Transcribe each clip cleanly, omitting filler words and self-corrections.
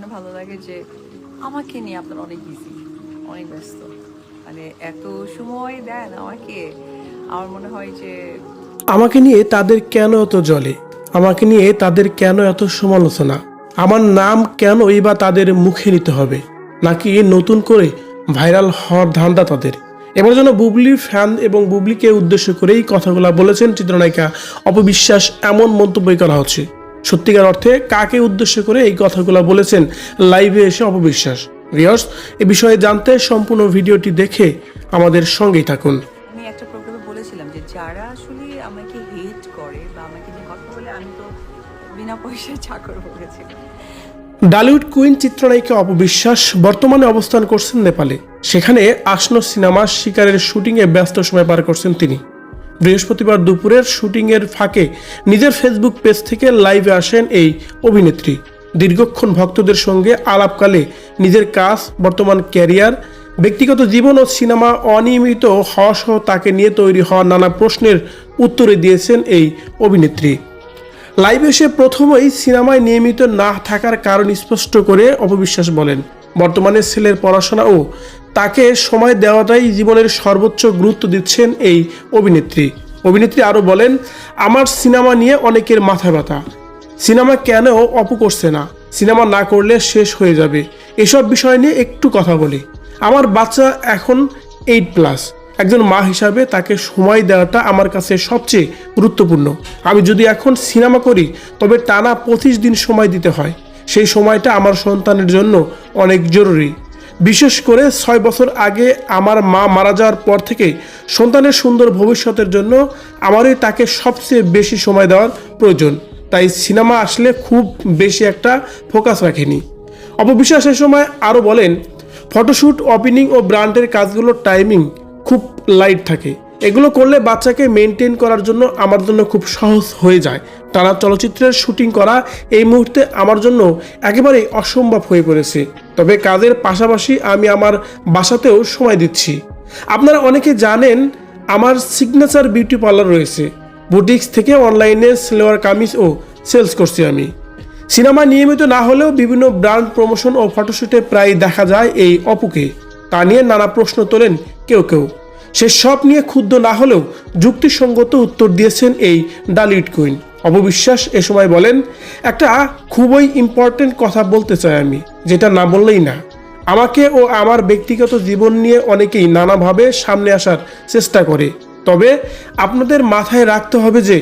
জন্য ভালো লাগে যে আমাকে নিয়ে আপনারা অনেক বিজি, অনেক ব্যস্ত, মানে এত সময় দেন আমাকে। আমার মনে হয় যে আমাকে নিয়ে তাদের কেন এত জ্বলে, আমাকে নিয়ে তাদের কেন এত সমালোচনা, আমার নাম কেনই বা তাদের মুখে নিতে হবে, নাকি নতুন করে ভাইরাল হওয়ার ধান্দা তাদের। এবার যেন বুবলির ফ্যান এবং বুবলিকে উদ্দেশ্য করেই কথাগুলো বলেছেন চিত্রনায়িকা অপবিশ্বাস, এমন মন্তব্যই করা হচ্ছে। সত্যিকার অর্থে কাকে উদ্দেশ্য করে এই কথাগুলো বলেছেন লাইভে এসে অপবিশ্বাস? ভিউয়ার্স, এ বিষয়ে জানতে সম্পূর্ণ ভিডিওটি দেখে আমাদের সঙ্গেই থাকুন। আমি একটা প্রোগ্রামে বলেছিলাম যে যারা আসলে আমাকে হেট করে বা আমাকে নিয়ে কথা বলে, আমি তো বিনা পয়সায় চাকর বলেছিলাম। ডালিউড কুইন চিত্রনায়িকা অপবিশ্বাস বর্তমানে অবস্থান করছেন নেপালে। সেখানে আসন্ন সিনেমা শিকারের শুটিংয়ে ব্যস্ত সময় পার করছেন তিনি। বৃহস্পতিবার দুপুরের শুটিংয়ের ফাঁকে নিজের ফেসবুক পেজ থেকে লাইভে আসেন এই অভিনেত্রী। দীর্ঘক্ষণ ভক্তদের সঙ্গে আলাপকালে নিজের কাজ, বর্তমান ক্যারিয়ার, ব্যক্তিগত জীবন ও সিনেমা অনিয়মিত হওয়া সহ তাকে নিয়ে তৈরি হওয়া নানা প্রশ্নের উত্তরে দিয়েছেন এই অভিনেত্রী। লাইভে এসে প্রথমেই সিনেমায় নিয়মিত না থাকার কারণ স্পষ্ট করে অপবিশ্বাস বলেন, বর্তমানে ছেলের পড়াশোনা ও তাকে সময় দেওয়াটাই জীবনের সর্বোচ্চ গুরুত্ব দিচ্ছেন এই অভিনেত্রী আরও বলেন, আমার সিনেমা নিয়ে অনেকের মাথা ব্যথা, সিনেমা কেন অপু করছে না, সিনেমা না করলে শেষ হয়ে যাবে, এসব বিষয় নিয়ে একটু কথা বলি। আমার বাচ্চা এখন 8+, একজন মা হিসাবে তাকে সময় দেওয়াটা আমার কাছে সবচেয়ে গুরুত্বপূর্ণ। আমি যদি এখন সিনেমা করি তবে টানা 25 দিন সময় দিতে হয়, সেই সময়টা আমার সন্তানের জন্য অনেক জরুরি। বিশেষ করে 6 বছর আগে আমার মা মারা যাওয়ার পর থেকে সন্তানের সুন্দর ভবিষ্যতের জন্য আমারই তাকে সবচেয়ে বেশি সময় দেওয়ার প্রয়োজন, তাই সিনেমা আসলে খুব বেশি একটা ফোকাস রাখেনি। অপবিশ্বাস এ সময় আরও বলেন, ফটোশ্যুট, ওপেনিং ও ব্র্যান্ডের কাজগুলোর টাইমিং খুব লাইট থাকে, এগুলো করলে বাচ্চাকে মেনটেন করার জন্য আমার জন্য খুব সহজ হয়ে যায়। টানা চলচ্চিত্রের শুটিং করা এই মুহূর্তে আমার জন্য একেবারেই অসম্ভব হয়ে পড়েছে, তবে কাজের পাশাপাশি আমি আমার বাসাতেও সময় দিচ্ছি। আপনারা অনেকে জানেন আমার সিগনেচার বিউটি পার্লার রয়েছে, বুটিক্স থেকে অনলাইনে সেলোয়ার কামিজ ও সেলস করছি আমি। সিনেমা নিয়মিত না হলেও বিভিন্ন ব্র্যান্ড প্রমোশন ও ফটোশ্যুটে প্রায় দেখা যায় এই অপুকে। তা নিয়ে নানা প্রশ্ন তোলেন কেউ। সে সব নিয়ে ক্ষুব্ধ না হলেও যুক্তিসঙ্গত উত্তর দিয়েছেন এই ডালিউড কুইন। অপবিশ্বাস এ সময় বলেন, একটা খুবই ইম্পর্টেন্ট কথা বলতে চাই আমি, যেটা না বললেই না। আমাকে ও আমার ব্যক্তিগত জীবন নিয়ে অনেকেই নানাভাবে সামনে আসার চেষ্টা করে, তবে আপনাদের মাথায় রাখতে হবে যে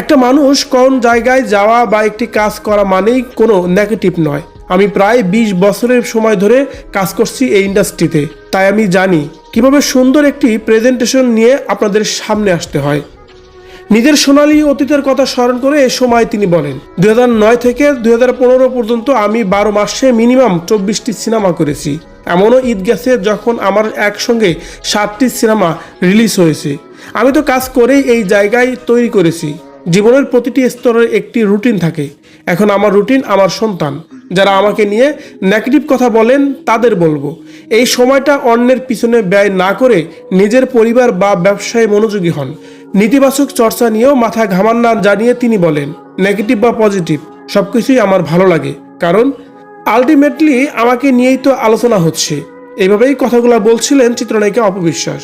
একটা মানুষ কোন জায়গায় যাওয়া বা একটি কাজ করা মানেই কোনো নেগেটিভ নয়। আমি প্রায় 20 বছরের সময় ধরে কাজ করছি এই ইন্ডাস্ট্রিতে, তাই আমি জানি কিভাবে সুন্দর একটি প্রেজেন্টেশন নিয়ে আপনাদের সামনে আসতে হয়। নিজের সোনালী অতীতের কথা স্মরণ করে এ সময় তিনি বলেন, 2009 থেকে 2015 পর্যন্ত আমি 12 মাসে মিনিমাম 24টি সিনেমা করেছি। এমনও ঈদ গেছে যখন আমার একসঙ্গে 7টি সিনেমা রিলিজ হয়েছে। আমি তো কাজ করেই এই জায়গায় তৈরি করেছি। জীবনের প্রতিটি স্তরের একটি রুটিন থাকে। এখন আমার রুটিন আমার সন্তান। যারা আমাকে নিয়ে নেগেটিভ কথা বলেন তাদের বলবো, এই সময়টা অন্যের পিছনে ব্যয় না করে নিজের পরিবার বা ব্যবসায় মনোযোগী হন। নেতিবাচক চর্চা নিয়েও মাথা ঘামান না জানিয়ে তিনি বলেন, নেগেটিভ বা পজিটিভ সবকিছুই আমার ভালো লাগে, কারণ আলটিমেটলি আমাকে নিয়েই তো আলোচনা হচ্ছে। এইভাবেই কথাগুলো বলছিলেন চিত্রনায়িকা অপবিশ্বাস।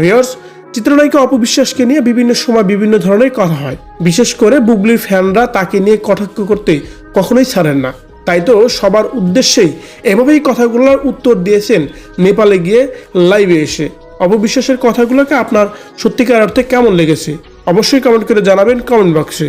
ভিউয়ার্স, চিত্রনায়িকা অপবিশ্বাসকে নিয়ে বিভিন্ন সময় বিভিন্ন ধরনের কথা হয়, বিশেষ করে বুবলির ফ্যানরা তাকে নিয়ে কটাক্ষ করতে কখনোই ছাড়েন না। তাই তো সবার উদ্দেশ্যেই এভাবেই কথাগুলোর উত্তর দিয়েছেন নেপালে গিয়ে লাইভে এসে। অপবিশ্বাসের কথাগুলোকে আপনার সত্যিকার অর্থে কেমন লেগেছে অবশ্যই কমেন্ট করে জানাবেন কমেন্ট বক্সে।